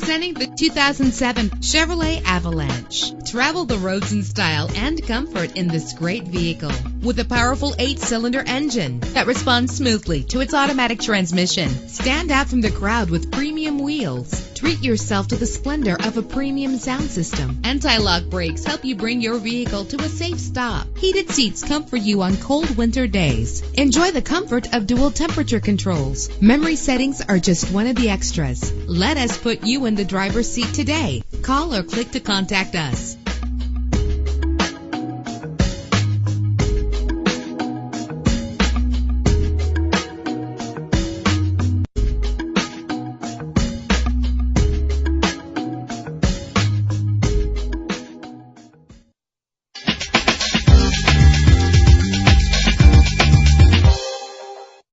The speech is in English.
Presenting the 2007 Chevrolet Avalanche. Travel the roads in style and comfort in this great vehicle. With a powerful 8-cylinder engine that responds smoothly to its automatic transmission. Stand out from the crowd with premium wheels. Treat yourself to the splendor of a premium sound system. Anti-lock brakes help you bring your vehicle to a safe stop. Heated seats comfort you on cold winter days. Enjoy the comfort of dual temperature controls. Memory settings are just one of the extras. Let us put you in the driver's seat today. Call or click to contact us.